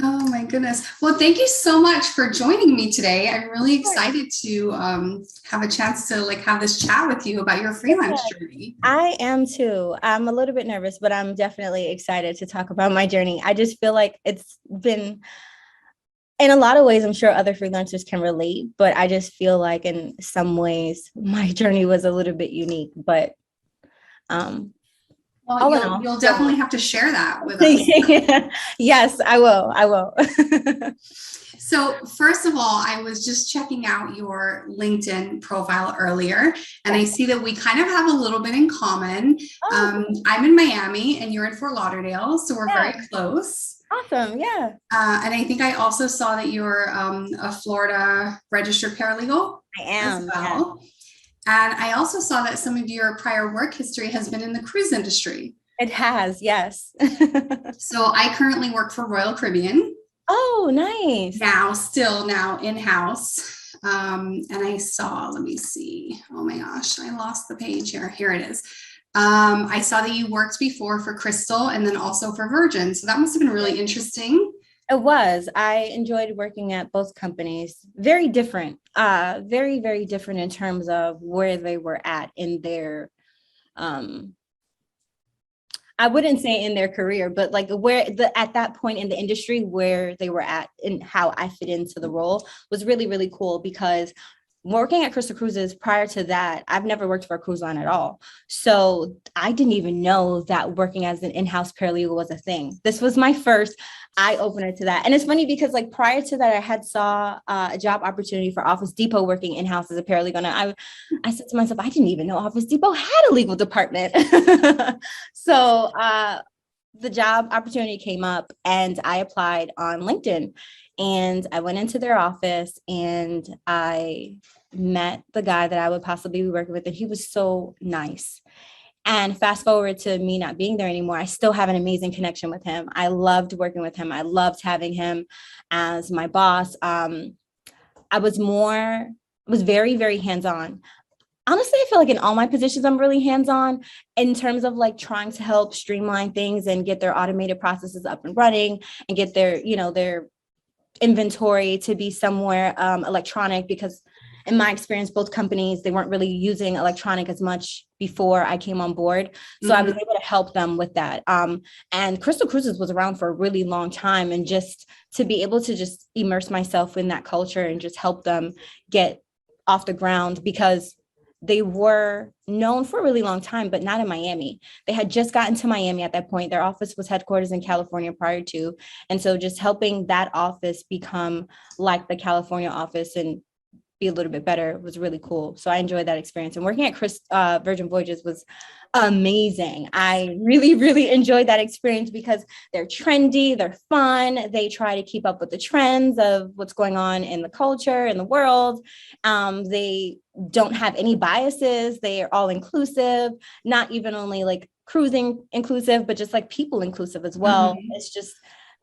Oh my goodness. Well, thank you so much for joining me today. I'm really Of course. excited to have a chance to like have this chat with you about your freelance Yeah, journey. I am too. I'm a little bit nervous, but I'm definitely excited to talk about my journey. I just feel like it's been, in a lot of ways, I'm sure other freelancers can relate, but I just feel like in some ways my journey was a little bit unique. But um, Well, all in you'll all, definitely have to share that with us. yes, I will. I will. So, first of all, I was just checking out your LinkedIn profile earlier, and I Yes. see that we kind of have a little bit in common. Oh, I'm in Miami and you're in Fort Lauderdale, so we're very yeah. close. Awesome. Yeah, And I think I also saw that you're a Florida registered paralegal I as am. Yeah, well. And I also saw that some of your prior work history has been in the cruise industry. it has. Yes. So I currently work for Royal Caribbean Oh, nice. now, still now in-house. And I saw, let me see. Oh my gosh, I lost the page here. Here it is. I saw that you worked before for Crystal and then also for Virgin. So that must have been really interesting. It was. I enjoyed working at both companies. Very different. Very, very different in terms of where they were at in their um I wouldn't say in their career, but like where the at that point in the industry where they were at and how I fit into the role was really, really cool because working at Crystal Cruises prior to that, I've never worked for a cruise line at all. So I didn't even know that working as an in-house paralegal was a thing. This was my first eye opener to that. And it's funny because like prior to that, I had saw a job opportunity for Office Depot working in-house as a paralegal. And I said to myself, I didn't even know Office Depot had a legal department. So the job opportunity came up and I applied on LinkedIn and I went into their office and I met the guy that I would possibly be working with, and he was so nice. And fast forward to me not being there anymore, I still have an amazing connection with him. I loved working with him. I loved having him as my boss. I was very, very hands-on. Honestly, I feel like in all my positions, I'm really hands-on in terms of like trying to help streamline things and get their automated processes up and running and get their inventory to be somewhere electronic because in my experience, both companies, they weren't really using electronic as much before I came on board. So I was Mhm. able to help them with that. And Crystal Cruises was around for a really long time. And just to be able to just immerse myself in that culture and just help them get off the ground because they were known for a really long time, but not in Miami. They had just gotten to Miami at that point. Their office was headquarters in California prior to. And so just helping that office become like the California office and be a little bit better was really cool. So I enjoyed that experience. And working at Virgin Voyages was amazing. I really, really enjoyed that experience because they're trendy, they're fun. They try to keep up with the trends of what's going on in the culture, in the world. They don't have any biases. They are all inclusive, not even only like cruising inclusive, but just like people inclusive as well. Mhm. It's just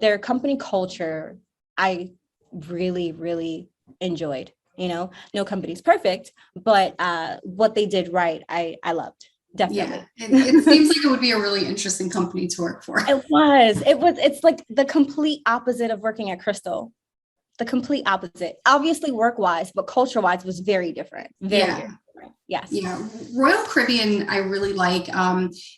their company culture. I really, really enjoyed. No company's perfect, but what they did right, I loved. Yeah, Definitely. it seems like it would be a really interesting company to work for. It's like the complete opposite of working at Crystal. The complete opposite. Obviously work wise, but culture wise was very different. Very, Yeah. very different. Yes. Yeah. Royal Caribbean, I really like.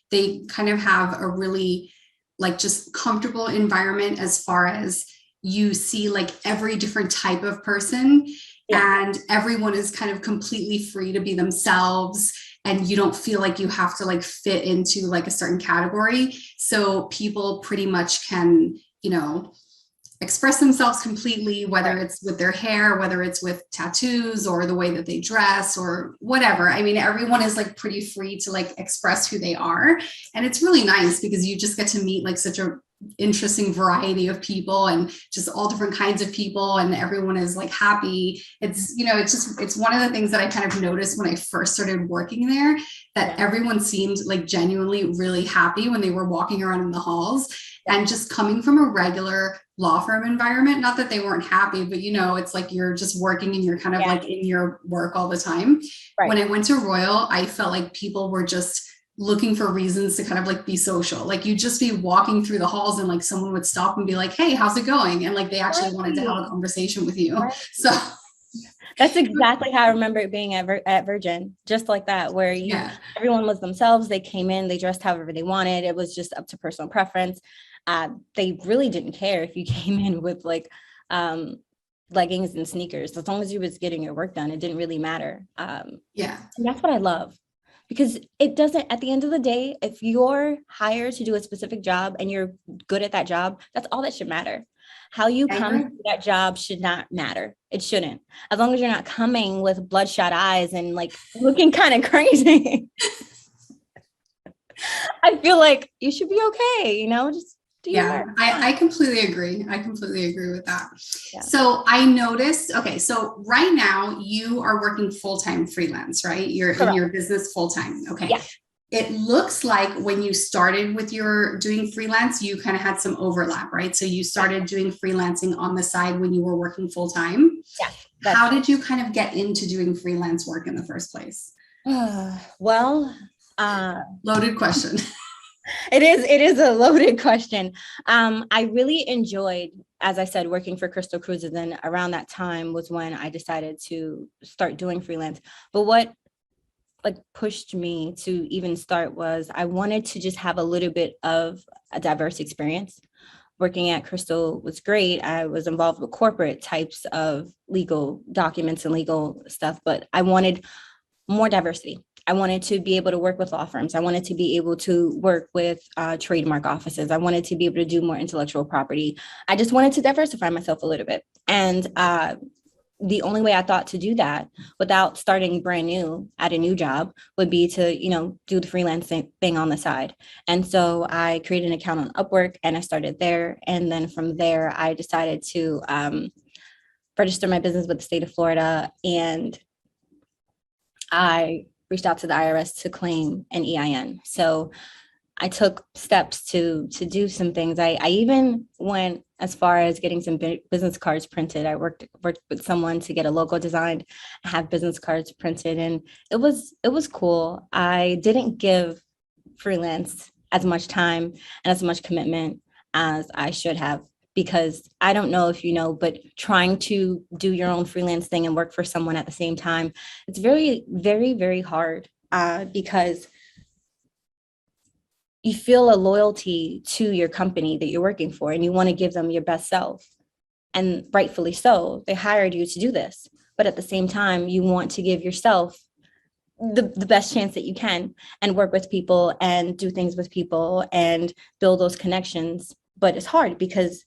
They kind of have a really like just comfortable environment as far as you see like every different type of person Yeah. and everyone is kind of completely free to be themselves and you don't feel like you have to like fit into like a certain category. So people pretty much can, you know, express themselves completely, whether Right. it's with their hair, whether it's with tattoos or the way that they dress or whatever. I mean, everyone is like pretty free to like express who they are. And it's really nice because you just get to meet like such a interesting variety of people and just all different kinds of people and everyone is like happy. It's one of the things that I kind of noticed when I first started working there, that Yeah. everyone seemed like genuinely really happy when they were walking around in the halls. Yeah. And just coming from a regular law firm environment, not that they weren't happy, but it's like you're just working and you're kind of Yeah. like in your work all the time. When Right. I went to Royal, I felt like people were just looking for reasons to kind of like be social. Like you'd just be walking through the halls and like someone would stop and be like, hey, how's it going? And like they actually wanted to have a conversation with you. Right. So that's exactly how I remember it being at Virgin, just like that, where everyone was themselves. They came in, they dressed however they wanted. It was just up to personal preference. They really didn't care if you came in with like leggings and sneakers. As long as you was getting your work done, it didn't really matter. And that's what I love. Because it doesn't, at the end of the day, if you're hired to do a specific job and you're good at that job, that's all that should matter. How you come to that job should not matter. It shouldn't. As long as you're not coming with bloodshot eyes and like looking kind of crazy. I feel like you should be okay, just do your work. I completely agree. I completely agree with that. Yeah. So I noticed, okay, so right now you are working full-time freelance, right? You're in your business full-time. Okay. Yeah. It looks like when you started with your doing freelance, you kind of had some overlap, right? So you started doing freelancing on the side when you were working full-time. Yeah. How did you kind of get into doing freelance work in the first place? Well, loaded question. It is a loaded question. I really enjoyed, as I said, working for Crystal Cruises, and around that time was when I decided to start doing freelance. But what like pushed me to even start was I wanted to just have a little bit of a diverse experience. Working at Crystal was great. I was involved with corporate types of legal documents and legal stuff, but I wanted more diversity. I wanted to be able to work with law firms. I wanted to be able to work with trademark offices. I wanted to be able to do more intellectual property. I just wanted to diversify myself a little bit. And the only way I thought to do that without starting brand new at a new job would be to, do the freelancing thing on the side. And so I created an account on Upwork and I started there. And then from there, I decided to register my business with the state of Florida. And I reached out to the IRS to claim an EIN. So I took steps to do some things. I even went as far as getting some business cards printed. I worked with someone to get a logo designed, have business cards printed, and it was cool. I didn't give freelance as much time and as much commitment as I should have, because I don't know if you know, but trying to do your own freelance thing and work for someone at the same time, it's very, very, very hard because you feel a loyalty to your company that you're working for and you want to give them your best self. And rightfully so, they hired you to do this. But at the same time, you want to give yourself the best chance that you can and work with people and do things with people and build those connections. But it's hard because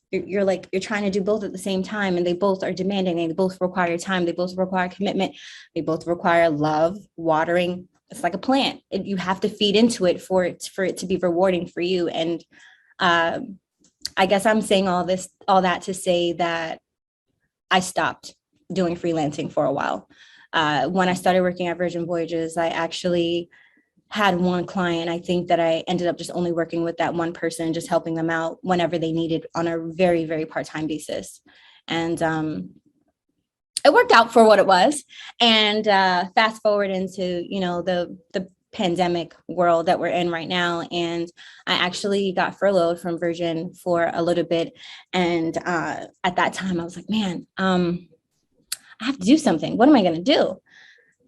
you're trying to do both at the same time, and they both are demanding. They both require time. They both require commitment. They both require love, watering. It's like a plant. You have to feed into it for it to be rewarding for you. And I guess I'm saying all that to say that I stopped doing freelancing for a while. When I started working at Virgin Voyages, I actually had one client. I think that I ended up just only working with that one person, just helping them out whenever they needed on a very, very part-time basis. And it worked out for what it was. And fast forward into, the pandemic world that we're in right now. And I actually got furloughed from Virgin for a little bit. And at that time I was like, man, I have to do something. What am I going to do?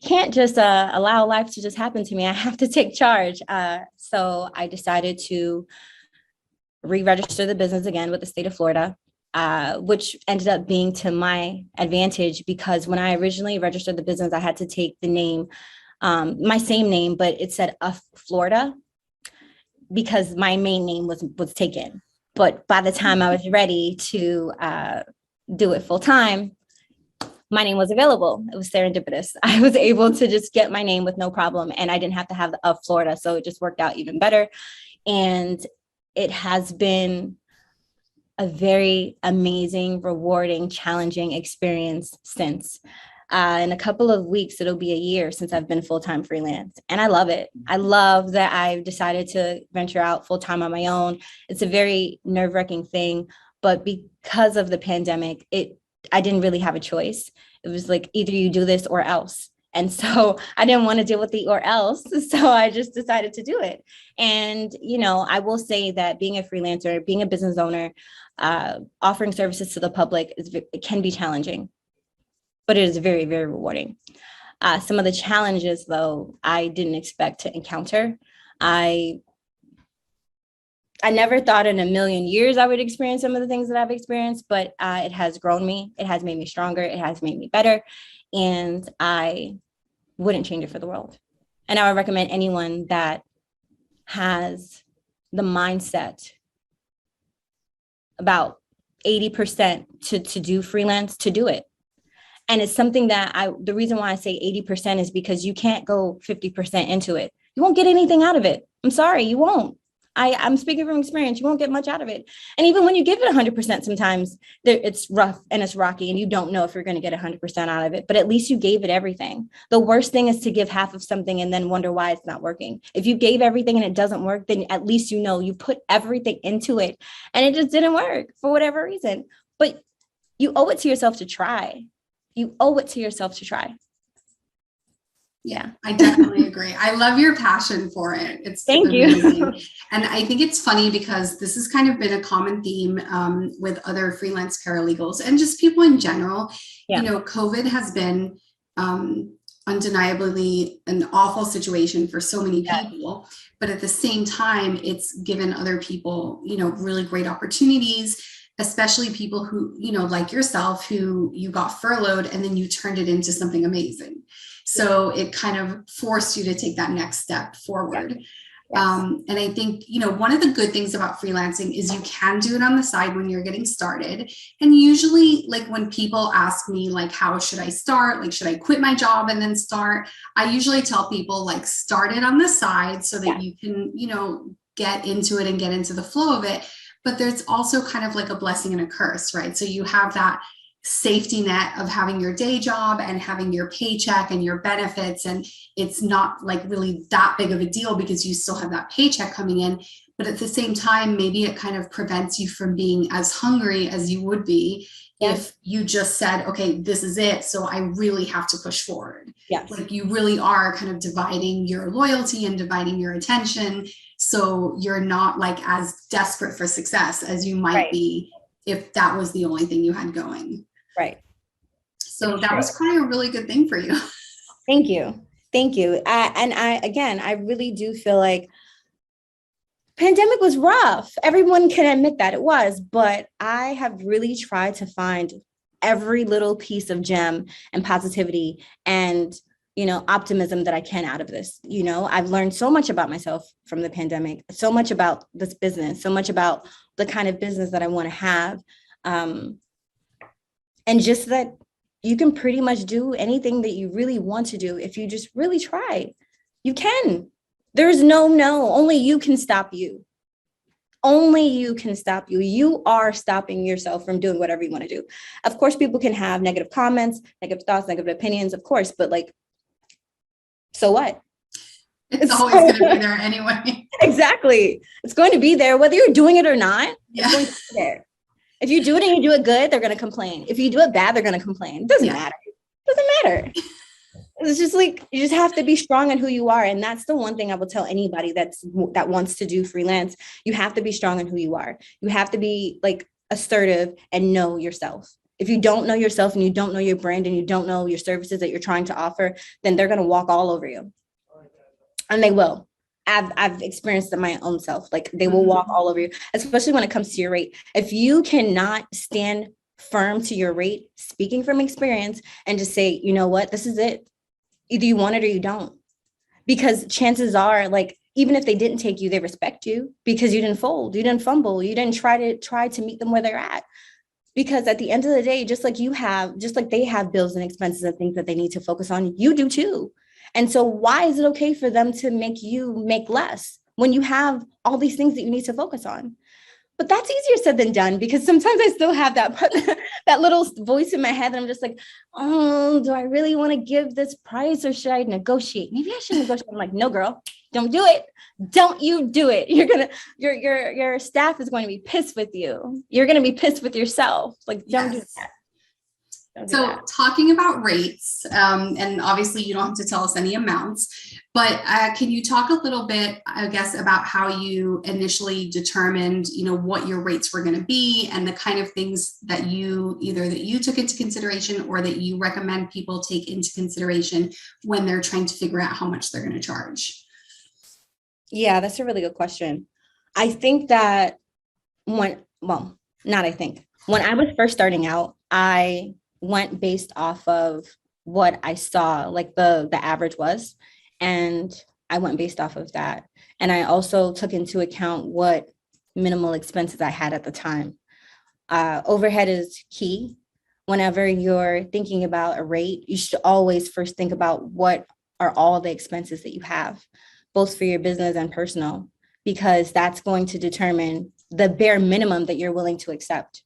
Can't just allow life to just happen to me. I have to take charge. So I decided to re-register the business again with the state of Florida. Which ended up being to my advantage, because when I originally registered the business, I had to take the name, my same name, but it said Florida, because my main name was taken. But by the time I was ready to do it full time, my name was available. It was serendipitous. I was able to just get my name with no problem, and I didn't have to have the of Florida. So it just worked out even better. And it has been a very amazing, rewarding, challenging experience since. In a couple of weeks, it'll be a year since I've been full-time freelance. And I love it. I love that I've decided to venture out full-time on my own. It's a very nerve-wracking thing, but because of the pandemic, I didn't really have a choice. It was like, either you do this or else. And so I didn't want to deal with the or else. So I just decided to do it. And, I will say that being a freelancer, being a business owner, offering services to the public it can be challenging, but it is very, very rewarding. Some of the challenges, though, I didn't expect to encounter. I never thought in a million years I would experience some of the things that I've experienced, but it has grown me. It has made me stronger. It has made me better. And I wouldn't change it for the world. And I would recommend anyone that has the mindset about 80% to do freelance, to do it. And it's something that the reason why I say 80% is because you can't go 50% into it. You won't get anything out of it. I'm sorry, you won't. I'm speaking from experience. You won't get much out of it. And even when you give it 100%, sometimes it's rough and it's rocky and you don't know if you're going to get 100% out of it, but at least you gave it everything. The worst thing is to give half of something and then wonder why it's not working. If you gave everything and it doesn't work, then at least you put everything into it and it just didn't work for whatever reason. But you owe it to yourself to try. You owe it to yourself to try. Yeah, I definitely agree. I love your passion for it. It's Thank amazing. you. And I think it's funny because this has kind of been a common theme with other freelance paralegals and just people in general. Yeah. COVID has been undeniably an awful situation for so many people, but at the same time, it's given other people, really great opportunities, especially people who, like yourself, who you got furloughed and then you turned it into something amazing. So it kind of forced you to take that next step forward. Yes. And I think, one of the good things about freelancing is you can do it on the side when you're getting started. And usually, like when people ask me, like, how should I start? Like, should I quit my job and then start? I usually tell people, like, start it on the side so that you can, get into it and get into the flow of it. But there's also kind of like a blessing and a curse, right? So you have that safety net of having your day job and having your paycheck and your benefits. And it's not like really that big of a deal because you still have that paycheck coming in. But at the same time, maybe it kind of prevents you from being as hungry as you would be if you just said, okay, this is it. So I really have to push forward. Yes. Like you really are kind of dividing your loyalty and dividing your attention. So you're not like as desperate for success as you might be if that was the only thing you had going. Right. So that was probably a really good thing for you. Thank you. Thank you. I really do feel like pandemic was rough. Everyone can admit that it was, but I have really tried to find every little piece of gem and positivity and, optimism that I can out of this. I've learned so much about myself from the pandemic, so much about this business, so much about the kind of business that I want to have. And just that you can pretty much do anything that you really want to do if you just really try. You can. There's no, only you can stop you. Only you can stop you. You are stopping yourself from doing whatever you want to do. Of course, people can have negative comments, negative thoughts, negative opinions, of course, but like, so what? It's always going to be there anyway. Exactly. It's going to be there, whether you're doing it or not. It's going to be there. If you do it and you do it good, they're going to complain. If you do it bad, they're going to complain. It doesn't matter. It doesn't matter. It's just like, you just have to be strong in who you are. And that's the one thing I will tell anybody that wants to do freelance. You have to be strong in who you are. You have to be like assertive and know yourself. If you don't know yourself and you don't know your brand and you don't know your services that you're trying to offer, then they're going to walk all over you. And they will. I've experienced it my own self. Like they will walk all over you, especially when it comes to your rate. If you cannot stand firm to your rate, speaking from experience, and just say, you know what, this is it. Either you want it or you don't. Because chances are, like, even if they didn't take you, they respect you because you didn't fold, you didn't fumble, you didn't try to meet them where they're at. Because at the end of the day, just like they have bills and expenses and things that they need to focus on, you do too. And so why is it okay for them to make you make less when you have all these things that you need to focus on? But that's easier said than done, because sometimes I still have that little voice in my head. And I'm just like, oh, do I really want to give this price or should I negotiate? Maybe I should negotiate. I'm like, no, girl, don't do it. Don't you do it. Your staff is going to be pissed with you. You're going to be pissed with yourself. Like, don't do that. Don't do So that. talking about rates, and obviously you don't have to tell us any amounts, but can you talk a little bit, I guess, about how you initially determined, what your rates were going to be and the kind of things that you took into consideration or that you recommend people take into consideration when they're trying to figure out how much they're going to charge? Yeah, that's a really good question. I think that when I was first starting out, I went based off of what I saw, like the average was, and I went based off of that. And I also took into account what minimal expenses I had at the time. Overhead is key. Whenever you're thinking about a rate, you should always first think about what are all the expenses that you have, both for your business and personal, because that's going to determine the bare minimum that you're willing to accept.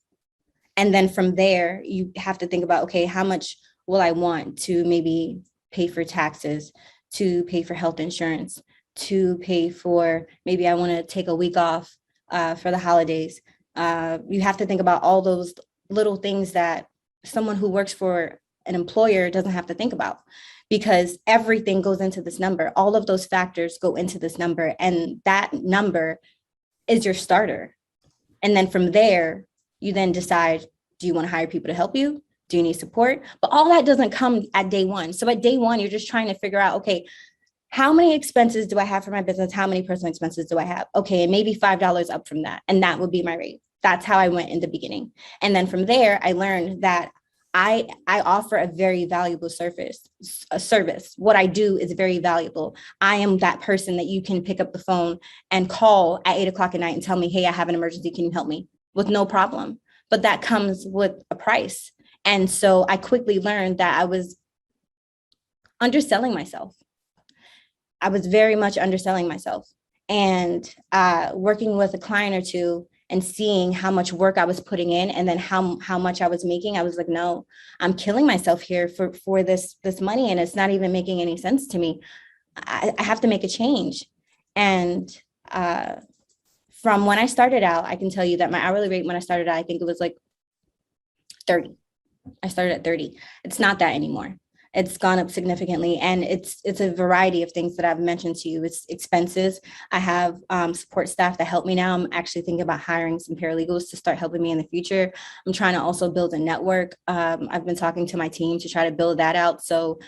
And then from there, you have to think about, okay, how much will I want to maybe pay for taxes, to pay for health insurance, to pay for, maybe I want to take a week off for the holidays. You have to think about all those little things that someone who works for an employer doesn't have to think about, because everything goes into this number. All of those factors go into this number, and that number is your starter. And then from there, you then decide, do you want to hire people to help you? Do you need support? But all that doesn't come at day one. So at day one, you're just trying to figure out, okay, how many expenses do I have for my business? How many personal expenses do I have? Okay, and maybe $5 up from that. And that would be my rate. That's how I went in the beginning. And then from there, I learned that I offer a very valuable service. What I do is very valuable. I am that person that you can pick up the phone and call at 8 o'clock at night and tell me, hey, I have an emergency. Can you help me? With no problem. But that comes with a price. And so I quickly learned that I was underselling myself. I was very much underselling myself. And working with a client or two and seeing how much work I was putting in and then how much I was making, I was like, no, I'm killing myself here for this money, and it's not even making any sense to me. I have to make a change. And from when I started out, I can tell you that my hourly rate when I started out, I think it was like 30. I started at 30. It's not that anymore. It's gone up significantly, and it's a variety of things that I've mentioned to you. It's expenses. I have support staff that help me now. I'm actually thinking about hiring some paralegals to start helping me in the future. I'm trying to also build a network. I've been talking to my team to try to build that out. So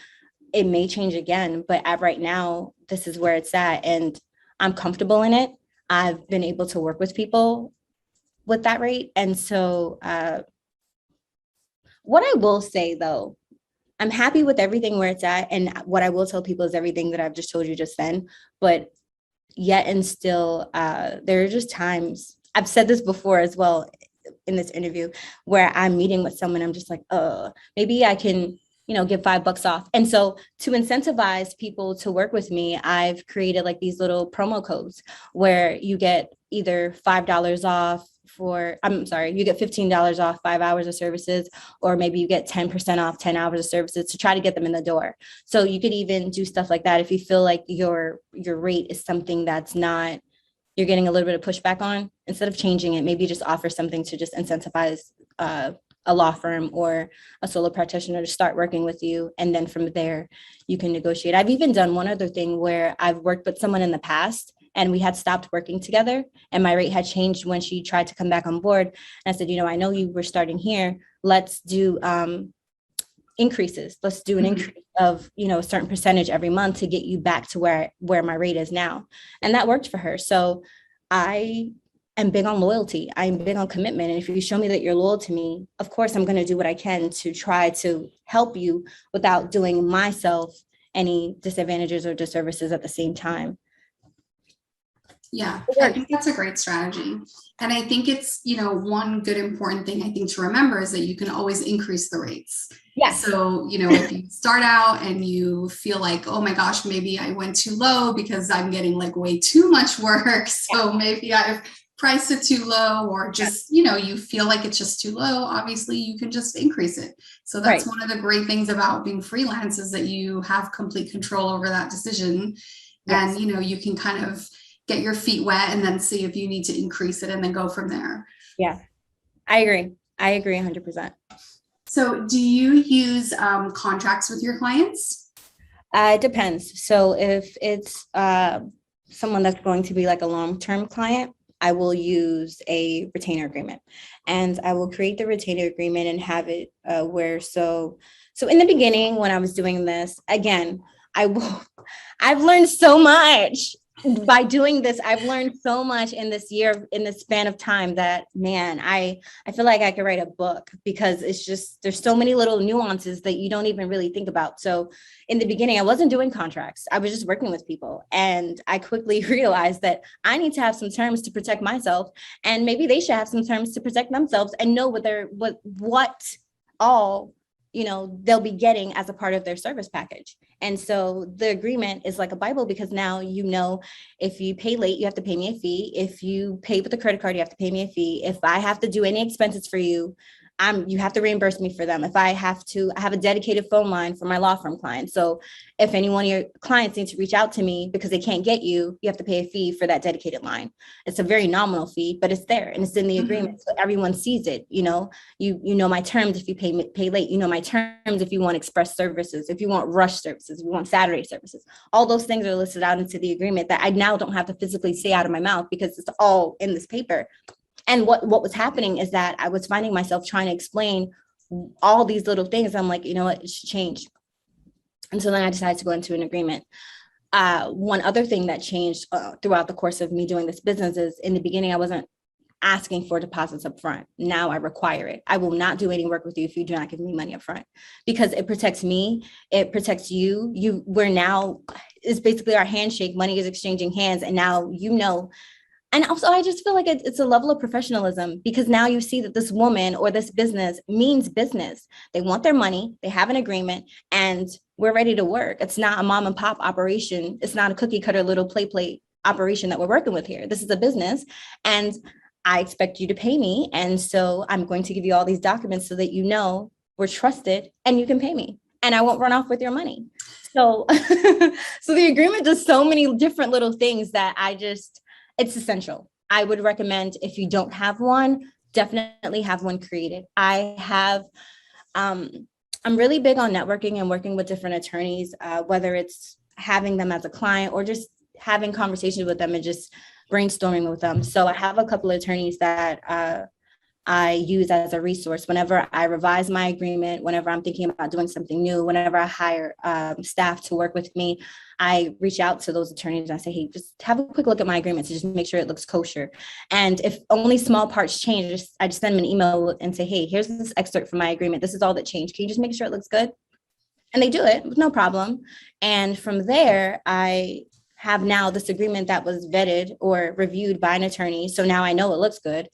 it may change again, but right now, this is where it's at, and I'm comfortable in it. I've been able to work with people with that rate. And so what I will say, though, I'm happy with everything where it's at. And what I will tell people is everything that I've just told you just then. But yet and still, there are just times, I've said this before as well in this interview, where I'm meeting with someone, I'm just like, maybe I can, give $5 off. And so to incentivize people to work with me, I've created like these little promo codes where you get either $5 off you get $15 off 5 hours of services, or maybe you get 10% off 10 hours of services to try to get them in the door. So you could even do stuff like that if you feel like your rate is something that's not, you're getting a little bit of pushback on. Instead of changing it, maybe just offer something to just incentivize a law firm or a solo practitioner to start working with you. And then from there, you can negotiate. I've even done one other thing where I've worked with someone in the past and we had stopped working together and my rate had changed when she tried to come back on board. And I said, I know you were starting here. Let's do increases. Let's do an increase of, a certain percentage every month to get you back to where my rate is now. And that worked for her. So I am big on loyalty. I'm big on commitment. And if you show me that you're loyal to me, of course, I'm going to do what I can to try to help you without doing myself any disadvantages or disservices at the same time. Yeah, I think that's a great strategy. And I think it's, one good important thing I think to remember is that you can always increase the rates. Yes. So, if you start out and you feel like, oh my gosh, maybe I went too low because I'm getting like way too much work. So maybe I've priced it too low, or just, you feel like it's just too low. Obviously, you can just increase it. So that's one of the great things about being freelance is that you have complete control over that decision. Yes. And, you can kind of get your feet wet and then see if you need to increase it and then go from there. Yeah, I agree. 100%. So do you use contracts with your clients? It depends. So if it's someone that's going to be like a long-term client, I will use a retainer agreement, and I will create the retainer agreement and have it so in the beginning when I was doing this, again, I will I've learned so much by doing this. I've learned so much in this year, in this span of time, that man, I feel like I could write a book, because it's just, there's so many little nuances that you don't even really think about. So in the beginning, I wasn't doing contracts. I was just working with people. And I quickly realized that I need to have some terms to protect myself, and maybe they should have some terms to protect themselves and know what all, they'll be getting as a part of their service package. And so the agreement is like a Bible, because now, if you pay late, you have to pay me a fee. If you pay with a credit card, you have to pay me a fee. If I have to do any expenses for you, you have to reimburse me for them. If I have a dedicated phone line for my law firm clients. So if any one of your clients need to reach out to me because they can't get you, you have to pay a fee for that dedicated line. It's a very nominal fee, but it's there and it's in the agreement. So everyone sees it. You know my terms if you pay late. You know my terms if you want express services, if you want rush services, if you want Saturday services. All those things are listed out into the agreement that I now don't have to physically say out of my mouth, because it's all in this paper. And what was happening is that I was finding myself trying to explain all these little things. I'm like, you know what, it should change. And so then I decided to go into an agreement. One other thing that changed throughout the course of me doing this business is, in the beginning, I wasn't asking for deposits up front. Now I require it. I will not do any work with you if you do not give me money up front, because it protects me. It protects you. We're now, it's basically our handshake. Money is exchanging hands. And now, and also, I just feel like it's a level of professionalism, because now you see that this woman or this business means business. They want their money, they have an agreement, and we're ready to work. It's not a mom and pop operation. It's not a cookie cutter little play operation that we're working with here. This is a business, and I expect you to pay me. And so I'm going to give you all these documents so that we're trusted and you can pay me, and I won't run off with your money. So, so the agreement does so many different little things that it's essential. I would recommend, if you don't have one, definitely have one created. I'm really big on networking and working with different attorneys, whether it's having them as a client or just having conversations with them and just brainstorming with them. So I have a couple of attorneys that I use as a resource whenever I revise my agreement, whenever I'm thinking about doing something new, whenever I hire staff to work with me. I reach out to those attorneys and I say, hey, just have a quick look at my agreement to just make sure it looks kosher. And if only small parts change, I just send them an email and say, hey, here's this excerpt from my agreement. This is all that changed. Can you just make sure it looks good? And they do it with no problem. And from there, I have now this agreement that was vetted or reviewed by an attorney. So now I know it looks good.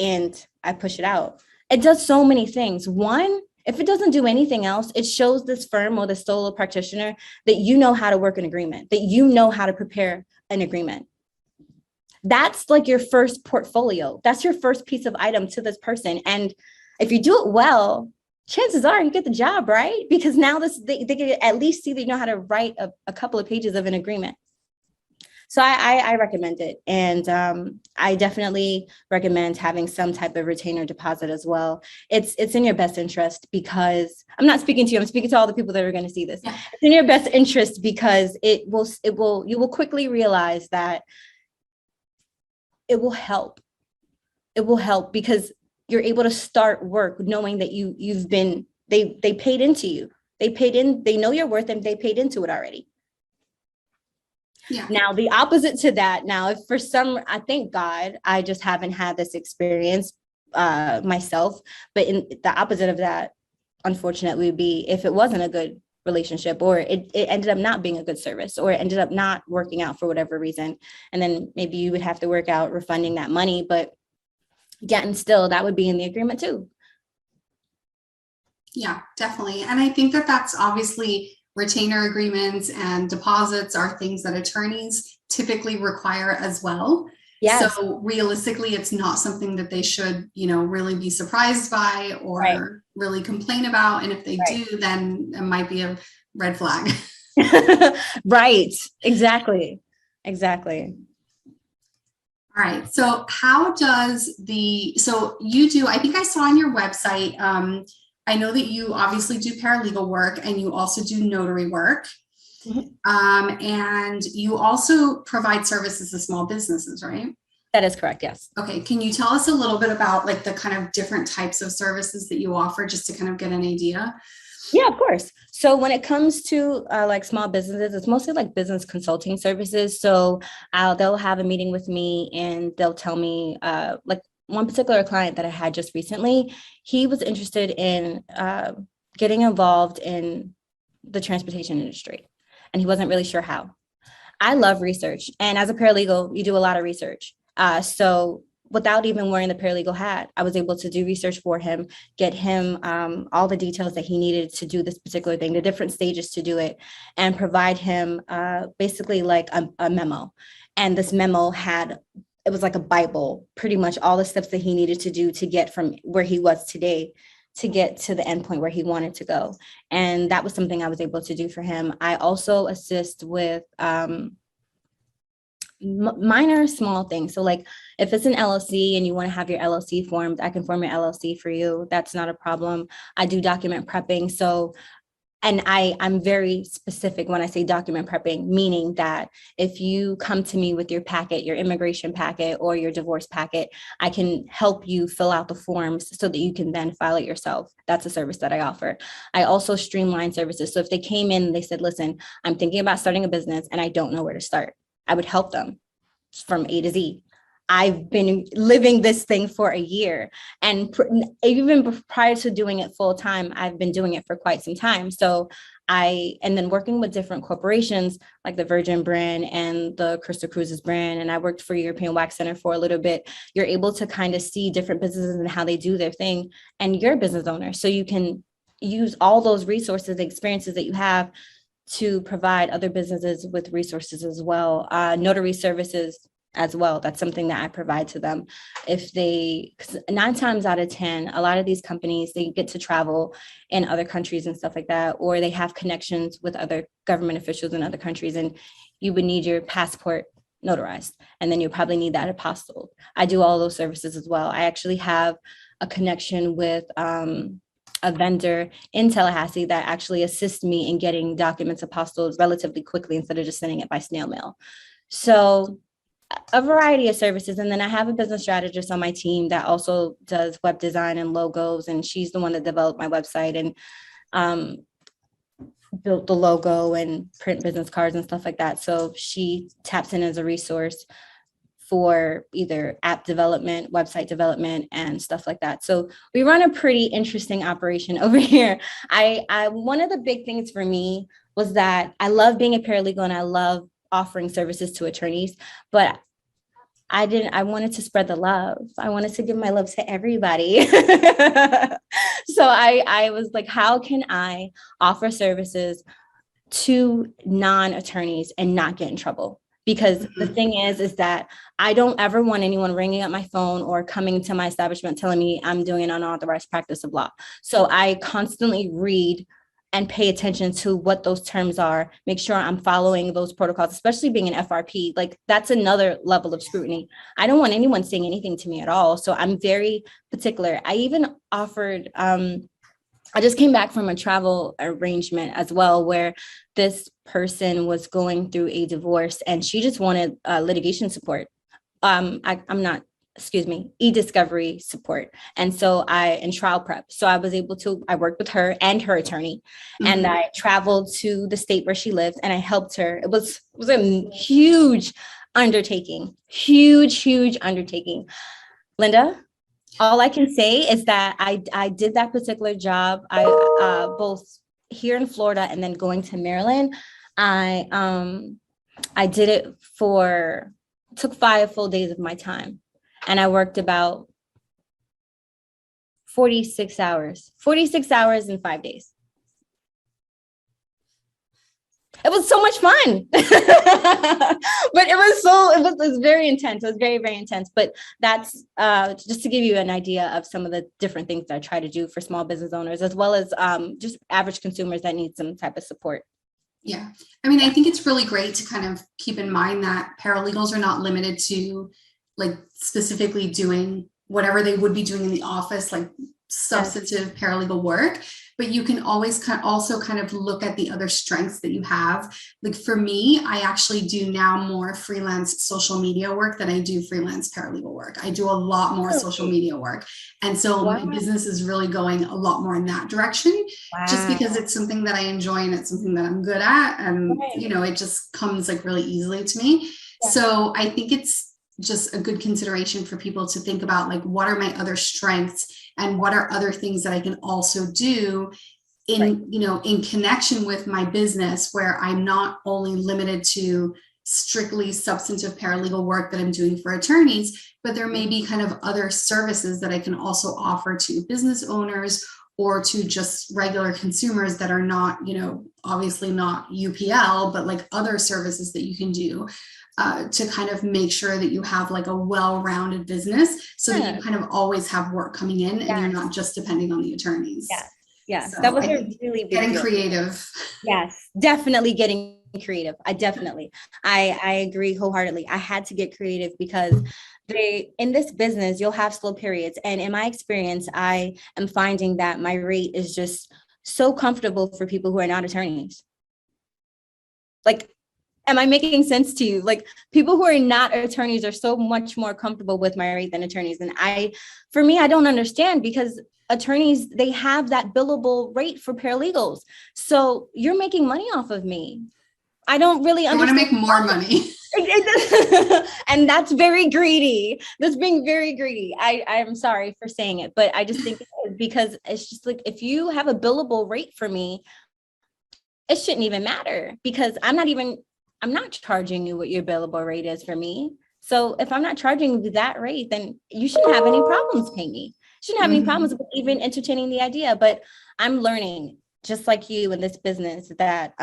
And I push it out. It does so many things. One, if it doesn't do anything else, it shows this firm or the solo practitioner that you know how to work an agreement, that you know how to prepare an agreement. That's like your first portfolio. That's your first piece of item to this person. And if you do it well, chances are you get the job, right? Because now they can at least see that you know how to write a couple of pages of an agreement. So I recommend it. And I definitely recommend having some type of retainer deposit as well. It's in your best interest, because I'm not speaking to you, I'm speaking to all the people that are going to see this. Yeah. It's in your best interest, because you will quickly realize that it will help. It will help because you're able to start work knowing that they paid into you. They know your worth and they paid into it already. Yeah. Now, the opposite to that, if for I thank God, I just haven't had this experience myself, but in the opposite of that, unfortunately, would be if it wasn't a good relationship, or it ended up not being a good service, or it ended up not working out for whatever reason. And then maybe you would have to work out refunding that money, but yet and still that would be in the agreement too. Yeah, definitely. And I think that that's obviously retainer agreements and deposits are things that attorneys typically require as well. Yes. So realistically, it's not something that they should, really be surprised by or really complain about. And if they do, then it might be a red flag. Right. Exactly. All right. So how does so you do, I think I saw on your website, I know that you obviously do paralegal work and you also do notary work. Mhm. And you also provide services to small businesses, right? That is correct. Yes. Okay. Can you tell us a little bit about like the kind of different types of services that you offer just to kind of get an idea? Yeah, of course. So when it comes to like small businesses, it's mostly like business consulting services. So they'll have a meeting with me and they'll tell me like one particular client that I had just recently, he was interested in getting involved in the transportation industry and he wasn't really sure how. I love research. And as a paralegal, you do a lot of research. So without even wearing the paralegal hat, I was able to do research for him, get him all the details that he needed to do this particular thing, the different stages to do it, and provide him basically like a memo. And this memo it was like a Bible, pretty much all the steps that he needed to do to get from where he was today to get to the end point where he wanted to go. And that was something I was able to do for him. I also assist with minor small things. So like if it's an LLC and you want to have your LLC formed, I can form your LLC for you. That's not a problem. I do document prepping. So, and I'm very specific when I say document prepping, meaning that if you come to me with your packet, your immigration packet or your divorce packet, I can help you fill out the forms so that you can then file it yourself. That's a service that I offer. I also streamline services. So if they came in and they said, listen, I'm thinking about starting a business and I don't know where to start, I would help them from A to Z. I've been living this thing for a year. And even prior to doing it full time, I've been doing it for quite some time. So and then working with different corporations like the Virgin brand and the Crystal Cruises brand. And I worked for European Wax Center for a little bit. You're able to kind of see different businesses and how they do their thing. And you're a business owner. So you can use all those resources, the experiences that you have to provide other businesses with resources as well. Notary services as well. That's something that I provide to them. If they, 9 times out of 10, a lot of these companies, they get to travel in other countries and stuff like that, or they have connections with other government officials in other countries, and you would need your passport notarized, and then you probably need that apostilled. I do all those services as well. I actually have a connection with a vendor in Tallahassee that actually assists me in getting documents apostilled relatively quickly instead of just sending it by snail mail. So a variety of services. And then I have a business strategist on my team that also does web design and logos. And she's the one that developed my website and built the logo and print business cards and stuff like that. So she taps in as a resource for either app development, website development, and stuff like that. So we run a pretty interesting operation over here. I one of the big things for me was that I love being a paralegal and I love offering services to attorneys, but I wanted to spread the love. I wanted to give my love to everybody. So I was like, how can I offer services to non-attorneys and not get in trouble? Because the thing is that I don't ever want anyone ringing up my phone or coming to my establishment telling me I'm doing an unauthorized practice of law. So I constantly read and pay attention to what those terms are, make sure I'm following those protocols, especially being an FRP. Like that's another level of scrutiny. I don't want anyone saying anything to me at all. So I'm very particular. I even offered, I just came back from a travel arrangement as well, where this person was going through a divorce and she just wanted litigation support. E-discovery support. And so and trial prep. So I worked with her and her attorney and I traveled to the state where she lived and I helped her. It was a huge undertaking, huge undertaking. Linda, all I can say is that I did that particular job. I both here in Florida and then going to Maryland. I did it took 5 full days of my time. And I worked about 46 hours in 5 days. It was so much fun, but it was very intense. It was very, very intense. But that's just to give you an idea of some of the different things that I try to do for small business owners, as well as just average consumers that need some type of support. Yeah. I mean, I think it's really great to kind of keep in mind that paralegals are not limited to like specifically doing whatever they would be doing in the office, like Yes. substantive paralegal work, but you can always also kind of look at the other strengths that you have. Like for me, I actually do now more freelance social media work than I do freelance paralegal work. I do a lot more social media work. And so Wow. my business is really going a lot more in that direction, just Wow. because it's something that I enjoy and it's something that I'm good at. And, Right. you know, it just comes like really easily to me. Yeah. So I think it's just a good consideration for people to think about, like, what are my other strengths and what are other things that I can also do in, Right. you know, in connection with my business, where I'm not only limited to strictly substantive paralegal work that I'm doing for attorneys, but there may be kind of other services that I can also offer to business owners or to just regular consumers that are not, you know, obviously not UPL, but like other services that you can do to kind of make sure that you have like a well-rounded business, so that you kind of always have work coming in and you're not just depending on the attorneys. Yes. Yes. So That was I a think really big getting deal. creative. Yes, definitely getting creative. I agree wholeheartedly. I had to get creative because in this business, you'll have slow periods. And in my experience, I am finding that my rate is just so comfortable for people who are not attorneys. Like, am I making sense to you? Like, people who are not attorneys are so much more comfortable with my rate than attorneys. And for me, I don't understand, because attorneys, they have that billable rate for paralegals. So you're making money off of me. I don't really understand. I want to make more money. And that's very greedy. That's being very greedy. I'm sorry for saying it, but I just think it is, because it's just like, if you have a billable rate for me, it shouldn't even matter, because I'm not charging you what your billable rate is for me. So if I'm not charging you that rate, then you shouldn't have any problems paying me. Shouldn't have any problems with even entertaining the idea. But I'm learning, just like you in this business, that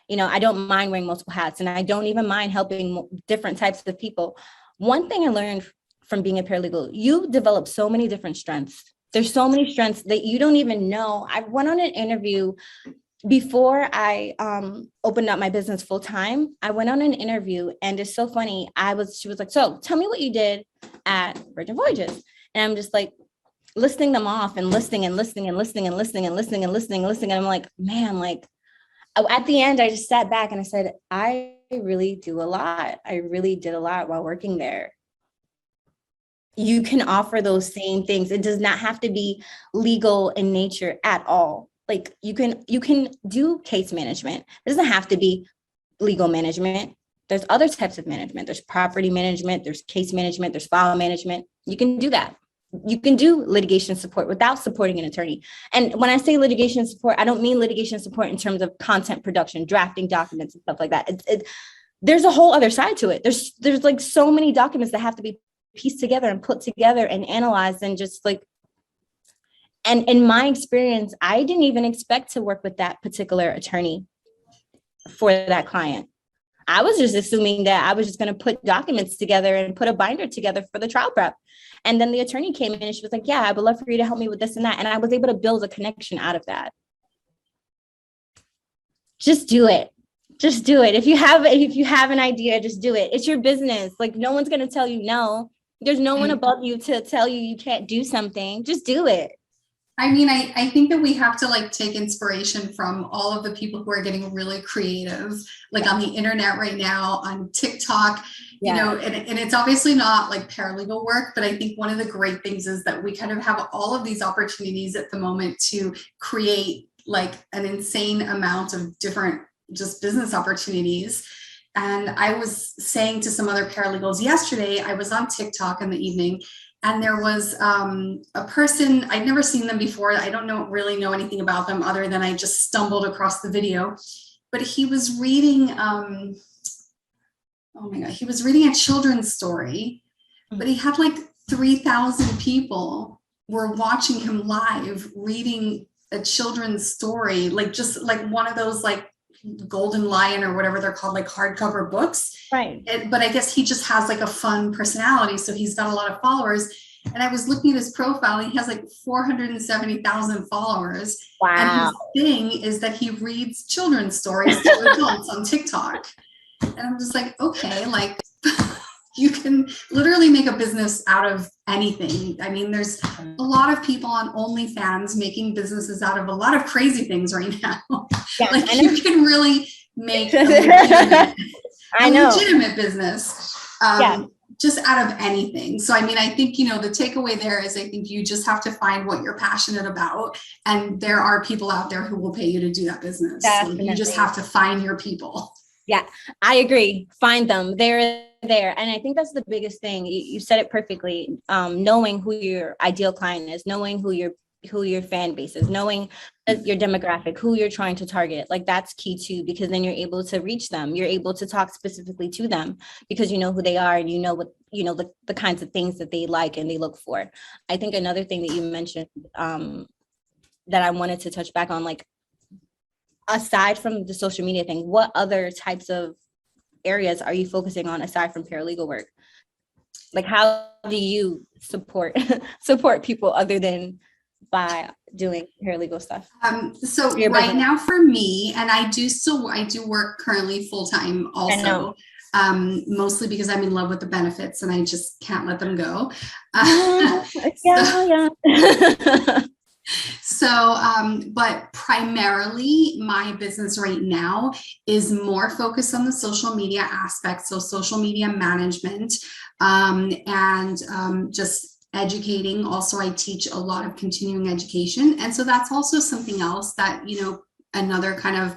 you know, I don't mind wearing multiple hats, and I don't even mind helping different types of people. One thing I learned from being a paralegal, you develop so many different strengths. There's so many strengths that you don't even know. I went on an interview before I opened up my business full time. I went on an interview, and it's so funny. She was like, so tell me what you did at Virgin Voyages. And I'm just like listing them off and listening and listening and listening and listening and listening and listening and listening. And I'm like, man, like at the end, I just sat back and I said, I really do a lot. I really did a lot while working there. You can offer those same things. It does not have to be legal in nature at all. Like you can do case management. It doesn't have to be legal management. There's other types of management. There's property management, there's case management, there's file management. You can do that. You can do litigation support without supporting an attorney. And when I say litigation support, I don't mean litigation support in terms of content production, drafting documents and stuff like that. There's a whole other side to it. There's like so many documents that have to be pieced together and put together and analyzed, and just like, and in my experience, I didn't even expect to work with that particular attorney for that client. I was just assuming that I was just going to put documents together and put a binder together for the trial prep. And then the attorney came in and she was like, yeah, I would love for you to help me with this and that. And I was able to build a connection out of that. Just do it. Just do it. If you have an idea, just do it. It's your business. Like, no one's going to tell you no. There's no one above you to tell you can't do something. Just do it. I mean, I think that we have to like take inspiration from all of the people who are getting really creative, like on the internet right now, on TikTok, you know, and it's obviously not like paralegal work, but I think one of the great things is that we kind of have all of these opportunities at the moment to create like an insane amount of different just business opportunities. And I was saying to some other paralegals yesterday, I was on TikTok in the evening, and there was a person, I'd never seen them before. I don't really know anything about them other than I just stumbled across the video. But he was reading, oh my God, he was reading a children's story, but he had like 3,000 people were watching him live reading a children's story, like just like one of those like Golden Lion or whatever they're called, like hardcover books. Right. But I guess he just has like a fun personality. So he's got a lot of followers. And I was looking at his profile, and he has like 470,000 followers. Wow. And his thing is that he reads children's stories to adults on TikTok. And I'm just like, okay, like you can literally make a business out of anything. I mean, there's a lot of people on OnlyFans making businesses out of a lot of crazy things right now. Yeah, like you can really make a legitimate business. Just out of anything. So, I mean, I think, you know, the takeaway there is I think you just have to find what you're passionate about. And there are people out there who will pay you to do that business. Like, you just have to find your people. Yeah, I agree. Find them. They're there. And I think that's the biggest thing. You said it perfectly. Knowing who your ideal client is, knowing who your fan base is, knowing your demographic, who you're trying to target. Like that's key too, because then you're able to reach them. You're able to talk specifically to them because you know who they are and you know what, you know, the kinds of things that they like and they look for. I think another thing that you mentioned that I wanted to touch back on, like aside from the social media thing, what other types of areas are you focusing on aside from paralegal work? Like how do you support people other than by doing paralegal stuff? So right now for me, and I do work currently full-time also, mostly because I'm in love with the benefits and I just can't let them go. But primarily my business right now is more focused on the social media aspect. So social media management, and just educating. Also, I teach a lot of continuing education. And so that's also something else that, you know, another kind of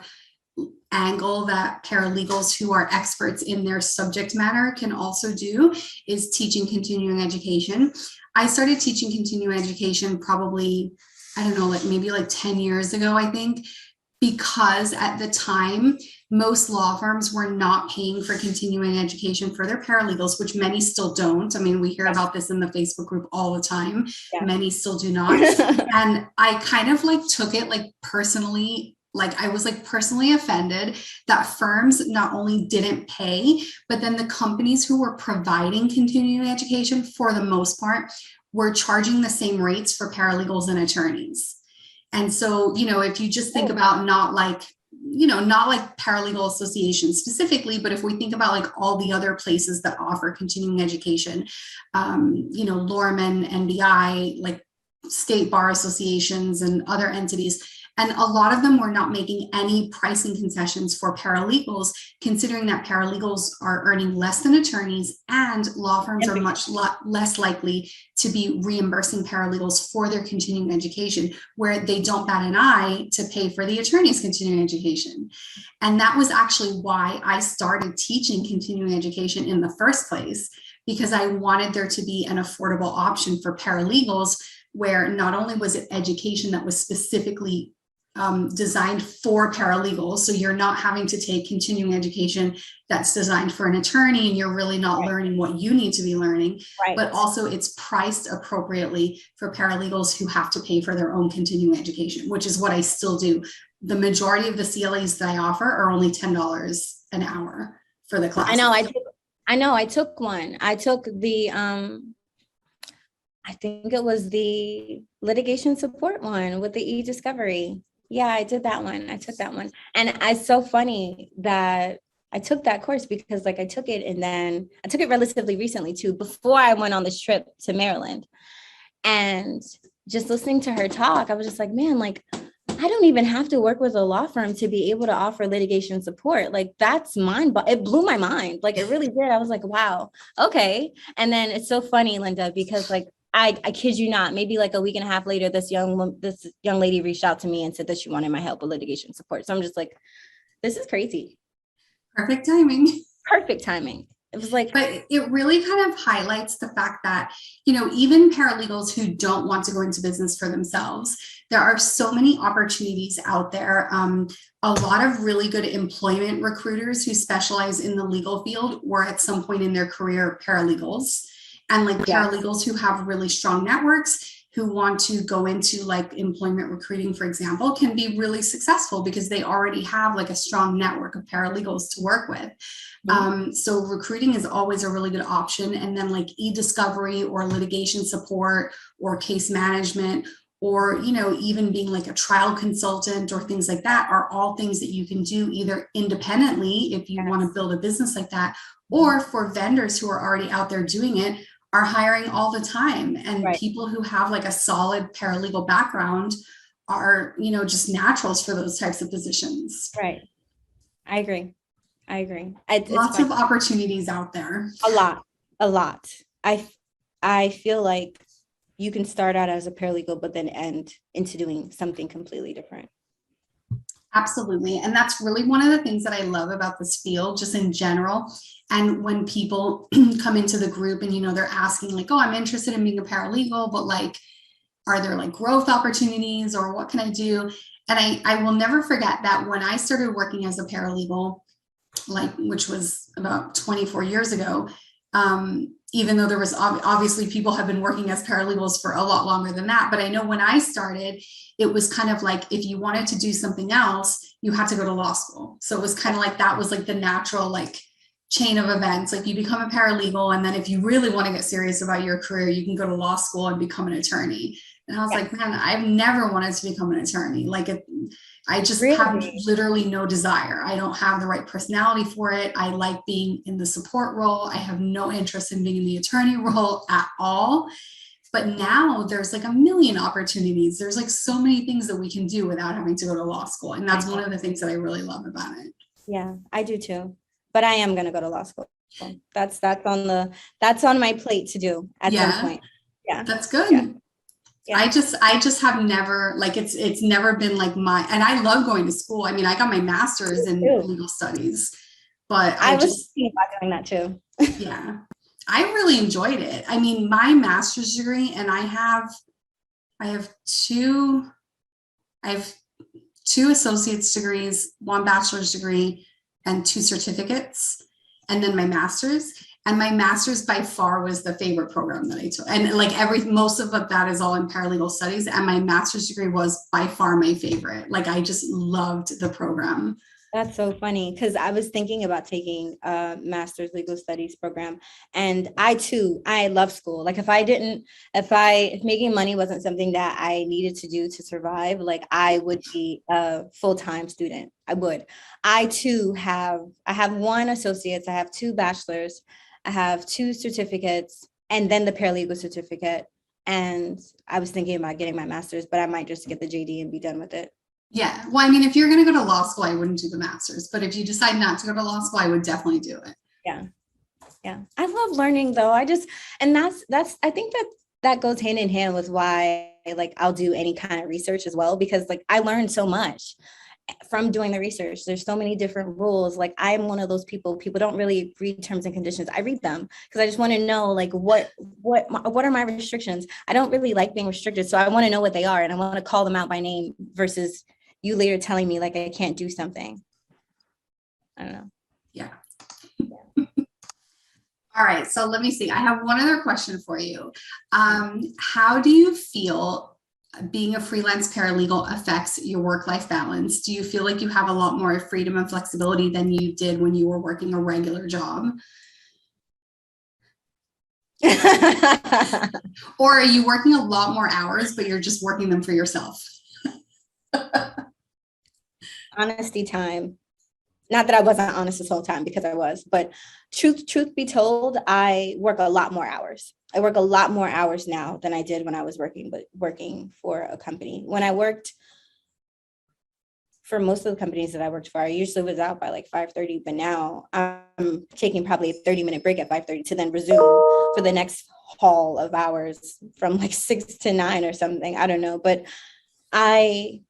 angle that paralegals who are experts in their subject matter can also do is teaching continuing education. I started teaching continuing education probably, I don't know, like maybe like 10 years ago, I think, because at the time, most law firms were not paying for continuing education for their paralegals, which many still don't. I mean, we hear about this in the Facebook group all the time. Yeah. Many still do not. And I kind of like took it like personally, like I was like personally offended that firms not only didn't pay, but then the companies who were providing continuing education for the most part were charging the same rates for paralegals and attorneys. And so, you know, if you just think about not like paralegal associations specifically, but if we think about like all the other places that offer continuing education, you know, Lorman, NBI, like state bar associations and other entities. And a lot of them were not making any pricing concessions for paralegals, considering that paralegals are earning less than attorneys and law firms are much less likely to be reimbursing paralegals for their continuing education, where they don't bat an eye to pay for the attorney's continuing education. And that was actually why I started teaching continuing education in the first place, because I wanted there to be an affordable option for paralegals, where not only was it education that was specifically designed for paralegals. So you're not having to take continuing education that's designed for an attorney and you're really not learning what you need to be learning, but also it's priced appropriately for paralegals who have to pay for their own continuing education, which is what I still do. The majority of the CLEs that I offer are only $10 an hour for the class. I took one. I took the, I think it was the litigation support one with the e-discovery. Yeah, I did that one. I took that one. And it's so funny that I took that course because like I took it and then I took it relatively recently too, before I went on this trip to Maryland. And just listening to her talk, I was just like, man, like I don't even have to work with a law firm to be able to offer litigation support. Like that's it blew my mind. Like it really did. I was like, wow, okay. And then it's so funny, Linda, because like I kid you not, maybe like a week and a half later, this young lady reached out to me and said that she wanted my help with litigation support. So I'm just like, this is crazy. Perfect timing. Perfect timing. It was like, but it really kind of highlights the fact that, you know, even paralegals who don't want to go into business for themselves, there are so many opportunities out there. A lot of really good employment recruiters who specialize in the legal field were at some point in their career paralegals. And like paralegals who have really strong networks who want to go into like employment recruiting, for example, can be really successful because they already have like a strong network of paralegals to work with. So recruiting is always a really good option. And then like e-discovery or litigation support or case management or, even being like a trial consultant or things like that are all things that you can do either independently if you want to build a business like that, or for vendors who are already out there doing it are hiring all the time. And people who have like a solid paralegal background are, just naturals for those types of positions. Right. I agree. Lots of opportunities out there. A lot. I feel like you can start out as a paralegal, but then end into doing something completely different. Absolutely. And that's really one of the things that I love about this field, just in general. And when people come into the group and, they're asking like, oh, I'm interested in being a paralegal, but like, are there like growth opportunities or what can I do? And I will never forget that when I started working as a paralegal, which was about 24 years ago, even though there was obviously people have been working as paralegals for a lot longer than that. But I know when I started, it was kind of like, if you wanted to do something else, you had to go to law school. So it was kind of like, that was like the natural, like chain of events. Like you become a paralegal. And then if you really want to get serious about your career, you can go to law school and become an attorney. And I was like, man, I've never wanted to become an attorney. I just have literally no desire. I don't have the right personality for it. I like being in the support role. I have no interest in being in the attorney role at all. But now there's like a million opportunities. There's like so many things that we can do without having to go to law school. And that's one of the things that I really love about it. Yeah, I do too. But I am going to go to law school. That's on my plate to do at some point. Yeah. That's good. Yeah. Yeah. I just have never, like, it's never been like and I love going to school. I mean, I got my master's in legal studies, but I was thinking about doing that too. Yeah, I really enjoyed it. I mean, my master's degree, and I have two associate's degrees, one bachelor's degree, and 2 certificates, and then my master's. And my master's by far was the favorite program that I took. And like most of that is all in paralegal studies. And my master's degree was by far my favorite. Like I just loved the program. That's so funny because I was thinking about taking a master's legal studies program. And I love school. Like if making money wasn't something that I needed to do to survive, like I would be a full-time student. I would. I have 1 associate's, I have 2 bachelor's, I have 2 certificates, and then the paralegal certificate. And I was thinking about getting my master's, but I might just get the JD and be done with it. Yeah. Well, I mean, if you're going to go to law school, I wouldn't do the master's, but if you decide not to go to law school, I would definitely do it. Yeah. Yeah. I love learning though. I think that goes hand in hand with why like I'll do any kind of research as well, because like I learned so much from doing the research. There's so many different rules. Like I'm one of those people don't really read terms and conditions. I read them because I just want to know like what are my restrictions. I don't really like being restricted, so I want to know what they are and I want to call them out by name versus you later telling me like I can't do something. I don't know. Yeah. All right, so let me see. I have one other question for you. How do you feel being a freelance paralegal affects your work-life balance? Do you feel like you have a lot more freedom and flexibility than you did when you were working a regular job? Or are you working a lot more hours, but you're just working them for yourself? Honesty time. Not that I wasn't honest this whole time, because I was, but truth be told, I work a lot more hours. I work a lot more hours now than I did when I was working for a company. When I worked for most of the companies that I worked for, I usually was out by like 5:30, but now I'm taking probably a 30-minute break at 5:30 to then resume for the next haul of hours from like 6 to 9 or something. I don't know, but I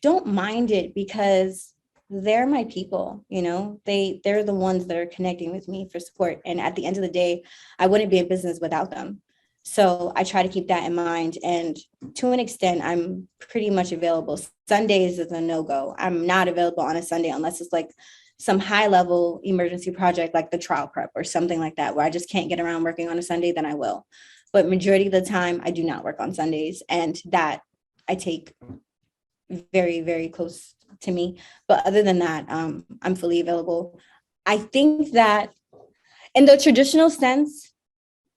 don't mind it because they're my people, they're the ones that are connecting with me for support. And at the end of the day, I wouldn't be in business without them. So I try to keep that in mind. And to an extent, I'm pretty much available. Sundays is a no-go. I'm not available on a Sunday unless it's like some high level emergency project, like the trial prep or something like that, where I just can't get around working on a Sunday, then I will. But majority of the time, I do not work on Sundays. And that I take very, very close to me. But other than that, I'm fully available. I think that in the traditional sense,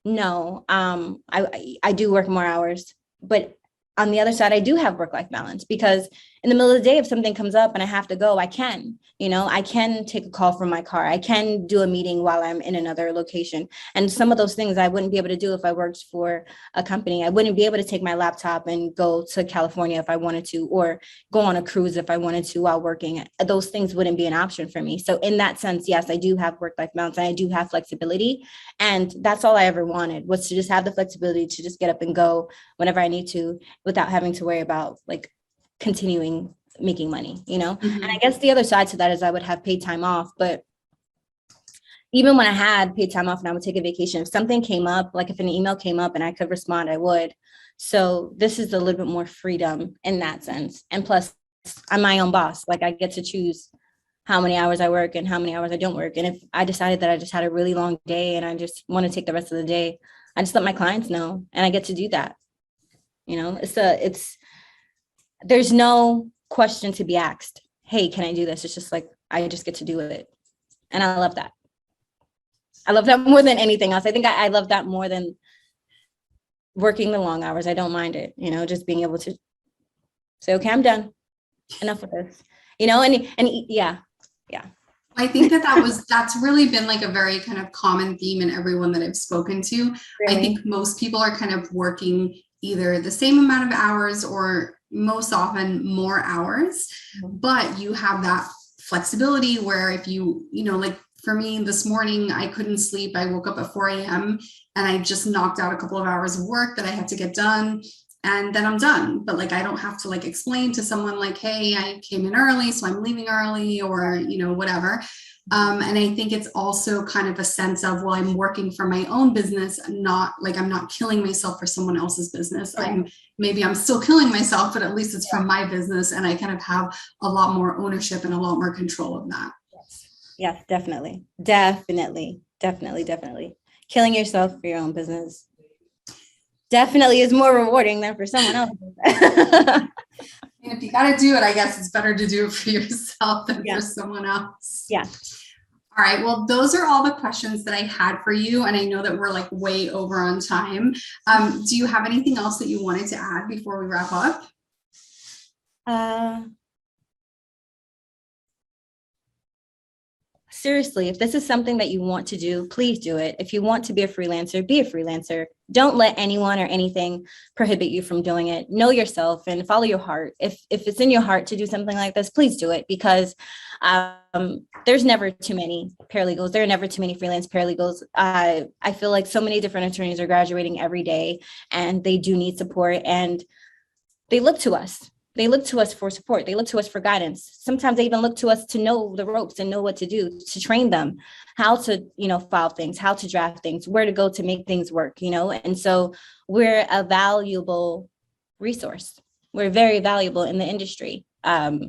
no, I do work more hours, but on the other side, I do have work-life balance, because in the middle of the day, if something comes up and I have to go, I can, I can take a call from my car. I can do a meeting while I'm in another location. And some of those things I wouldn't be able to do if I worked for a company. I wouldn't be able to take my laptop and go to California if I wanted to, or go on a cruise if I wanted to while working. Those things wouldn't be an option for me. So in that sense, yes, I do have work-life balance and I do have flexibility. And that's all I ever wanted, was to just have the flexibility to just get up and go whenever I need to, without having to worry about like continuing making money, Mm-hmm. And I guess the other side to that is I would have paid time off. But even when I had paid time off and I would take a vacation, if something came up, like if an email came up and I could respond, I would. So this is a little bit more freedom in that sense. And plus, I'm my own boss. Like, I get to choose how many hours I work and how many hours I don't work. And if I decided that I just had a really long day and I just want to take the rest of the day, I just let my clients know, and I get to do that. There's no question to be asked. Hey, can I do this? It's just like, I just get to do it. And I love that. I love that more than anything else. I think I love that more than working the long hours. I don't mind it, just being able to say, okay, I'm done. Enough of this, and yeah. I think that's really been like a very kind of common theme in everyone that I've spoken to. Really? I think most people are kind of working either the same amount of hours or most often more hours, but you have that flexibility where if like for me this morning, I couldn't sleep. I woke up at 4 a.m. and I just knocked out a couple of hours of work that I had to get done. And then I'm done. But like, I don't have to like explain to someone like, hey, I came in early, so I'm leaving early, or, whatever. And I think it's also kind of a sense of, well, I'm working for my own business, not like I'm not killing myself for someone else's business. Right. I'm still killing myself, but at least it's from my business. And I kind of have a lot more ownership and a lot more control of that. Yes, definitely. Definitely. Killing yourself for your own business definitely is more rewarding than for someone else. And if you got to do it, I guess it's better to do it for yourself than for someone else. Yeah. All right. Well, those are all the questions that I had for you. And I know that we're like way over on time. Do you have anything else that you wanted to add before we wrap up? Seriously, if this is something that you want to do, please do it. If you want to be a freelancer, be a freelancer. Don't let anyone or anything prohibit you from doing it. Know yourself and follow your heart. If it's in your heart to do something like this, please do it, because there's never too many paralegals. There are never too many freelance paralegals. I feel like so many different attorneys are graduating every day, and they do need support, and they look to us. They look to us for support. They look to us for guidance. Sometimes they even look to us to know the ropes and know what to do, to train them, how to, file things, how to draft things, where to go to make things work, And so we're a valuable resource. We're very valuable in the industry. We're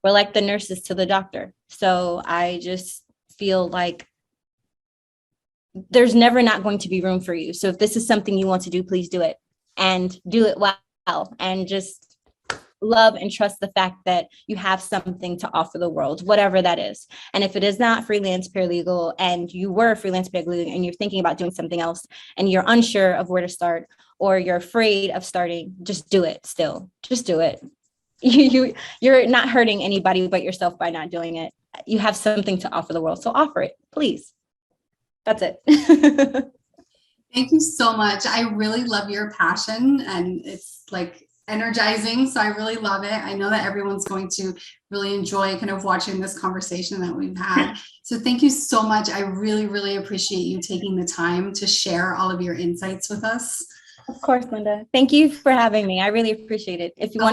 like the nurses to the doctor. So I just feel like there's never not going to be room for you. So if this is something you want to do, please do it, and do it well. And just love and trust the fact that you have something to offer the world, whatever that is. And if it is not freelance paralegal, and you were a freelance paralegal and you're thinking about doing something else and you're unsure of where to start, or you're afraid of starting, just do it. Still, just do it. You're not hurting anybody but yourself by not doing it. You have something to offer the world, so offer it, please. That's it. Thank you so much. I really love your passion, and it's like energizing. So I really love it. I know that everyone's going to really enjoy kind of watching this conversation that we've had. So thank you so much. I really, really appreciate you taking the time to share all of your insights with us. Of course, Linda. Thank you for having me. I really appreciate it. If you want to